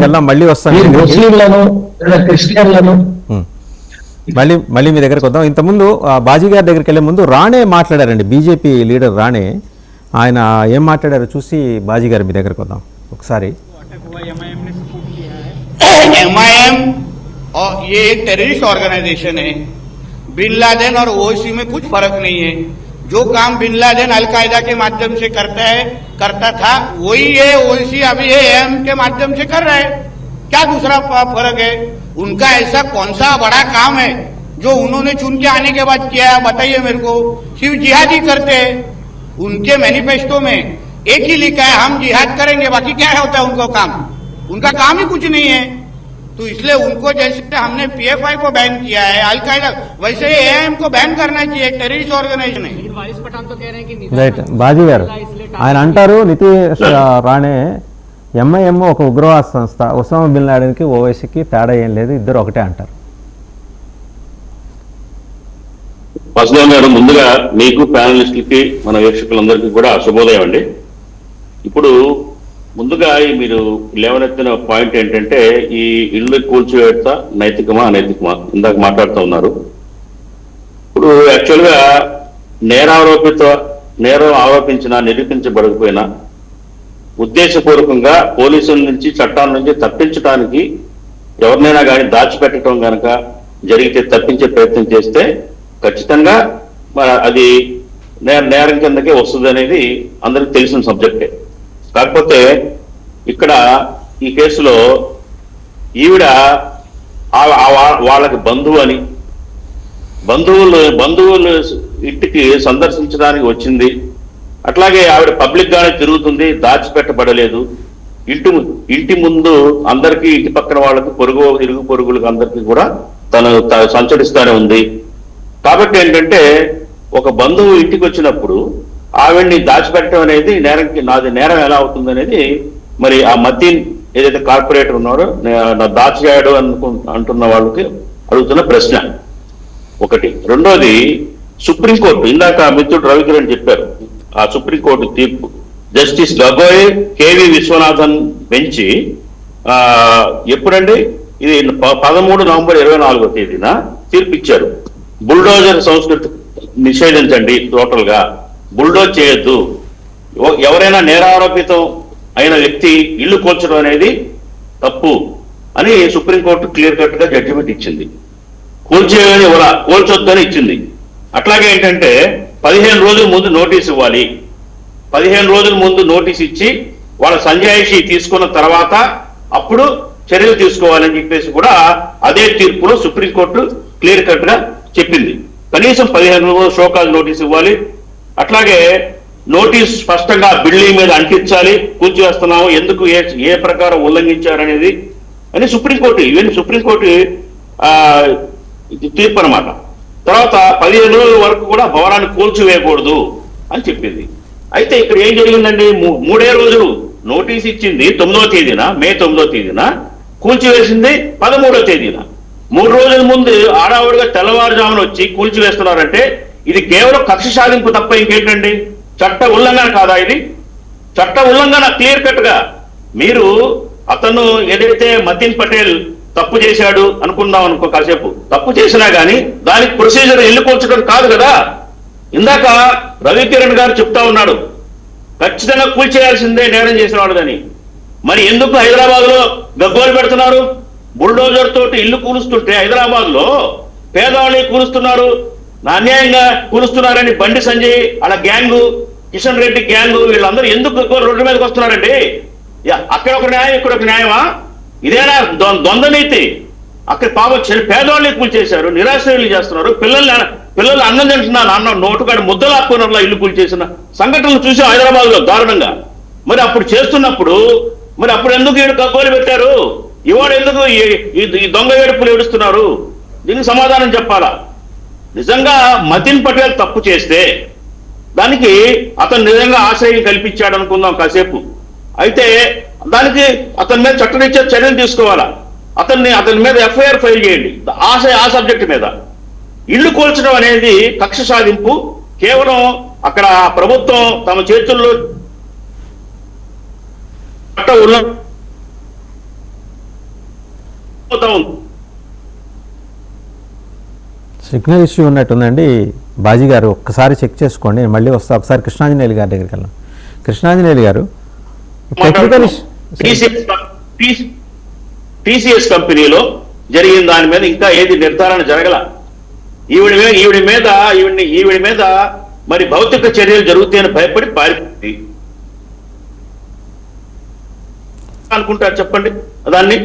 వెళ్దాం, మళ్ళీ వస్తాను. ముస్లింలను క్రిస్టియన్లను మళ్ళీ మీ దగ్గరకు వద్దాం. ఇంతకుముందు బాజీ గారి దగ్గరికి వెళ్ళే ముందు రాణే మాట్లాడారండి, బీజేపీ లీడర్ రాణే. ఆయన ఏం మాట్లాడారో చూసి బాజీ గారు మీ దగ్గరకు వద్దాం ఒకసారి. MIM और ये एक टेररिस्ट ऑर्गेनाइजेशन है। बिन लादेन और ओवैसी में कुछ फर्क नहीं है। जो काम बिन लादेन अलकायदा के माध्यम से करता था वही है ओवैसी अभी AM के माध्यम से कर रहा है। क्या दूसरा फर्क है? उनका ऐसा कौन सा बड़ा काम है जो उन्होंने चुन के आने के बाद किया है? बताइए मेरे को। सिर्फ जिहाद ही करते हैं। उनके मैनिफेस्टो में एक ही लिखा है, हम जिहाद करेंगे, बाकी क्या होता है उनका काम? उनका काम ही कुछ नहीं है। तो इसलिए उनको जैसे हमने PFI को बैन किया है, अलकायदा, वैसे ही AM को बैन करना चाहिए। टेररिस्ट ऑर्गेनाइजेशन है। రైట్ బాజీ గారు, ఆయన అంటారు నితీష్ రాణే MIM ఒక ఉగ్రవాద సంస్థ, ఒసామా బిన్ లాడెన్కి ఓవైసీకి తేడా ఏం లేదు, ఇద్దరు ఒకటే అంటారు. వాసుదేవ్ గారు, ముందుగా మీకు ప్యానలిస్టులకి మన వీక్షకులందరికీ కూడా శుభోదయం అండి. ఇప్పుడు ముందుగా మీరు లేవనెత్తిన పాయింట్ ఏంటంటే ఈ ఇల్లు కూల్చివేత నైతికమా అనైతికమా ఇందాక మాట్లాడుతూ ఉన్నారు. ఇప్పుడు యాక్చువల్గా నేరం ఆరోపించినా నిరూపించబడకపోయినా ఉద్దేశపూర్వకంగా పోలీసుల నుంచి చట్టాల నుంచి తప్పించడానికి ఎవరినైనా కానీ దాచిపెట్టడం కనుక జరిగితే, తప్పించే ప్రయత్నం చేస్తే ఖచ్చితంగా అది నేరం కిందకే వస్తుంది అనేది అందరికి తెలిసిన సబ్జెక్టే. కాకపోతే ఇక్కడ ఈ కేసులో ఈవిడ వాళ్ళకి బంధువు అని, బంధువులు ఇంటికి సందర్శించడానికి వచ్చింది. అట్లాగే ఆవిడ పబ్లిక్ గానే తిరుగుతుంది, దాచిపెట్టబడలేదు. ఇంటి ముందు అందరికీ, ఇంటి పక్కన వాళ్ళకి, ఇరుగు పొరుగులకు అందరికీ కూడా తను సంచరిస్తూనే ఉంది. కాబట్టి ఏంటంటే ఒక బంధువు ఇంటికి వచ్చినప్పుడు ఆవిడ్ని దాచిపెట్టడం అనేది నేరం ఎలా అవుతుంది అనేది మరి ఆ మతీన్ ఏదైతే కార్పొరేటర్ ఉన్నారో దాచాడు అంటున్న వాళ్ళకి అడుగుతున్న ప్రశ్న ఒకటి. రెండోది, సుప్రీంకోర్టు ఇందాక మిత్రుడు రవికిరణ్ చెప్పారు, ఆ సుప్రీంకోర్టు తీర్పు justice Gogoi KV Viswanathan bench ఎప్పుడండి ఇది 13 నవంబర్ 2024వ తేదీన తీర్పు ఇచ్చారు. బుల్డోజర్ సంస్కృతి నిషేధించండి, టోటల్ గా బుల్డోజ్ చేయొద్దు. ఎవరైనా నేరారోపితం అయిన వ్యక్తి ఇల్లు కూల్చడం అనేది తప్పు అని సుప్రీంకోర్టు క్లియర్ కట్ గా జడ్జిమెంట్ ఇచ్చింది. కూల్చొద్దని ఇచ్చింది. అట్లాగే ఏంటంటే 15 రోజుల ముందు నోటీస్ ఇవ్వాలి. 15 రోజుల ముందు నోటీస్ ఇచ్చి వాళ్ళ సంజాయిషి తీసుకున్న తర్వాత అప్పుడు చర్యలు తీసుకోవాలని చెప్పేసి కూడా అదే తీర్పులో సుప్రీంకోర్టు క్లియర్ కట్ గా చెప్పింది. కనీసం 15 రోజులు షోకాజ్ నోటీస్ ఇవ్వాలి. అట్లాగే నోటీస్ స్పష్టంగా బిల్డింగ్ మీద అంటించాలి, కూల్చివేస్తున్నాము, ఎందుకు ఏ ప్రకారం ఉల్లంఘించారనేది అని సుప్రీంకోర్టు, ఈవెన్ సుప్రీంకోర్టు తీర్పు అనమాట. తర్వాత 15 రోజుల వరకు కూడా భవనాన్ని కూల్చివేయకూడదు అని చెప్పింది. అయితే ఇక్కడ ఏం జరిగిందండి, 3 రోజులు నోటీస్ ఇచ్చింది 9వ తేదీన, మే 9వ తేదీన, కూల్చివేసింది 13వ తేదీన. 3 రోజుల ముందు ఆడావుడిగా తెల్లవారుజామున వచ్చి కూల్చివేస్తున్నారంటే ఇది కేవలం కక్ష సాధింపు తప్ప ఇంకేంటండి? చట్ట ఉల్లంఘన కాదా ఇది? చట్ట ఉల్లంఘన క్లియర్ కట్ గా. మీరు అతను ఏదైతే మతీన్ పటేల్ తప్పు చేశాడు అనుకుందాం అనుకో, కాసేపు తప్పు చేసినా గానీ దానికి ప్రొసీజర్ ఇల్లు కూల్చడం కాదు కదా. ఇందాక రవికిరణ్ గారు చెప్తా ఉన్నాడు ఖచ్చితంగా కూల్చేయాల్సిందే నేరం చేసిన వాడుదని. మరి ఎందుకు హైదరాబాద్ లో గగ్గోలు పెడుతున్నారు? బుల్డోజర్ తోటి ఇల్లు కూలుస్తుంటే హైదరాబాద్ లో పేదవాళ్ళని కూలుస్తున్నారు, అన్యాయంగా కూలుస్తున్నారని బండి సంజయ్ అలా గ్యాంగు, కిషన్ రెడ్డి గ్యాంగు, వీళ్ళందరూ ఎందుకు రోడ్డు మీదకి వస్తున్నారండి? అక్కడ ఒక న్యాయం, ఇక్కడ ఒక న్యాయమా? ఇదేనా ద్వంద్వ నీతి? అక్కడ పాపం పేదవాళ్ళని కూల్చేశారు, నిరాశ్రయులు చేస్తున్నారు, పిల్లలు అన్నం తింటున్నారు, అన్నం నోటుకాడ ముద్దలాక్కున్నట్లా ఇల్లు కూల్చేసిన సంఘటనలు చూసాం హైదరాబాద్ లో దారుణంగా. మరి అప్పుడు చేస్తున్నప్పుడు మరి అప్పుడు ఎందుకు ఈడు గగ్గోలు పెట్టారు? ఇవాడు ఎందుకు ఈ దొంగ ఏడుపులు ఏడుస్తున్నారు? దీనికి సమాధానం చెప్పాలా? నిజంగా మతీన్ పటేల్ తప్పు చేస్తే దానికి అతను నిజంగా ఆశ్రయం కల్పించాడు అనుకుందాం కాసేపు. అయితే దానికి అతని మీద చట్టరీత్యా చర్యలు తీసుకోవాలా, అతని మీద FIR ఫైల్ చేయండి ఆ సబ్జెక్ట్ మీద. ఇల్లు కూల్చడం అనేది కక్ష సాధింపు, కేవలం అక్కడ ప్రభుత్వం తమ చేతుల్లో చట్ట జరుగుతూ ఉంది. Signal issue ఉన్నట్టుందండి. బాజీ గారు ఒక్కసారి చెక్ చేసుకోండి, నేను మళ్ళీ వస్తా. ఒకసారి కృష్ణాంజనేయులు గారి దగ్గరికి వెళ్ళాం. కృష్ణాంజనేయులు గారు, టెక్నికల్ టీసీఎస్ కంపెనీలో జరిగిన దాని మీద ఇంకా ఏది నిర్ధారణ జరగల. ఈవిడి మీద మరి భౌతిక చర్యలు జరుగుతాయని భయపడి పారిపోయింది అనుకుంటారు. చెప్పండి, దాన్ని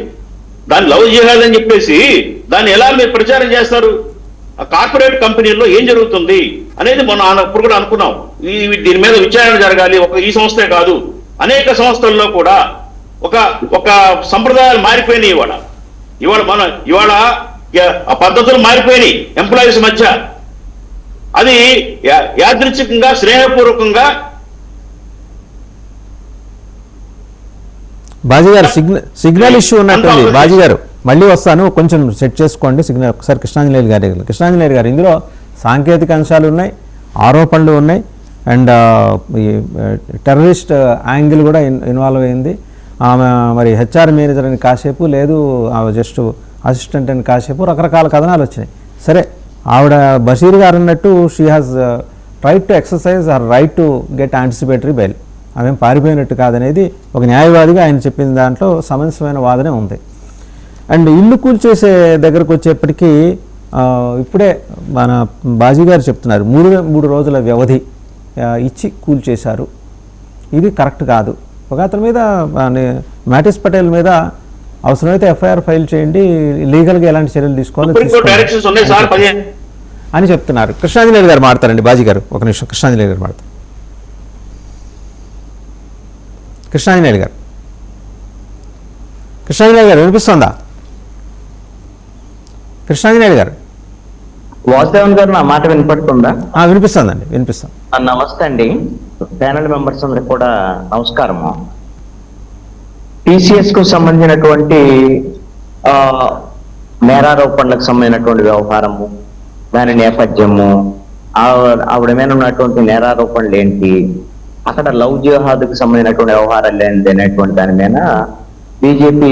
లవ్ జిహాద్ అని చెప్పేసి దాన్ని ఎలా మీరు ప్రచారం చేస్తారు? ఆ కార్పొరేట్ కంపెనీల్లో ఏం జరుగుతుంది అనేది మనం అప్పుడు కూడా అనుకున్నాం. దీని మీద విచారణ జరగాలి. ఈ సంస్థే కాదు, అనేక సంస్థల్లో కూడా ఒక సంప్రదాయాలు మారిపోయినాయి. ఇవాళ ఆ పద్ధతులు మారిపోయినాయి ఎంప్లాయీస్ మధ్య. అది యాదృచ్ఛికంగా స్నేహపూర్వకంగా. బాజీ గారు, సిగ్నల్ ఇష్యూ ఉన్నట్టుంది. బాజీ గారు మళ్ళీ వస్తాను, కొంచెం సెట్ చేసుకోండి సిగ్నల్. ఒకసారి కృష్ణాంజనేయులు గారి దగ్గర. కృష్ణాంజనేయులు గారు, ఇందులో సాంకేతిక అంశాలు ఉన్నాయి, ఆరోపణలు ఉన్నాయి, అండ్ టెర్రరిస్ట్ యాంగిల్ కూడా ఇన్వాల్వ్ అయింది. ఆమె మరి హెచ్ఆర్ మేనేజర్ అని కాసేపు, లేదు ఆమె జస్ట్ అసిస్టెంట్ అని కాసేపు, రకరకాల కథనాలు వచ్చినాయి. సరే, ఆవిడ బషీర్ గారు అన్నట్టు she has right to exercise her right to get anticipatory bail. ఆమె పారిపోయినట్టు కాదనేది ఒక న్యాయవాదిగా ఆయన చెప్పిన దాంట్లో సమంజసమైన వాదనే ఉంది. అండ్ ఇల్లు కూల్చేసే దగ్గరకు వచ్చేప్పటికీ ఇప్పుడే మన బాజీ గారు చెప్తున్నారు, మూడు రోజుల వ్యవధి ఇచ్చి కూల్చేశారు, ఇది కరెక్ట్ కాదు. ఒక అతని మీద, మ్యాటిస్ పటేల్ మీద అవసరమైతే ఎఫ్ఐఆర్ ఫైల్ చేయండి, లీగల్గా ఎలాంటి చర్యలు తీసుకోవాలో అని చెప్తున్నారు. కృష్ణాంజనేయులు గారు మాడతారండి. బాజీ గారు ఒక నిమిషం, కృష్ణాంజనేయులు గారు మాడతారు. కృష్ణాంజనేయులు గారు, కృష్ణాంజనేయులు గారు వినిపిస్తుందా? కృష్ణాంజనేయులు గారు, వాసుదేవన్ గారు నా మాట వినపడుతుందా? వినిపిస్తుందండి, వినిపిస్తాం. నమస్తే అండి, ప్యానల్ మెంబర్స్ అందరికి కూడా నమస్కారము. టీసీఎస్ కు సంబంధించినటువంటి నేరారోపణలకు సంబంధించినటువంటి వ్యవహారము, దాని నేపథ్యము, ఆవిడ మీద ఉన్నటువంటి నేరారోపణలు ఏంటి, అక్కడ లవ్ జిహాద్కు సంబంధించినటువంటి వ్యవహారాలు ఏంటి అనేటువంటి దాని మీద బీజేపీ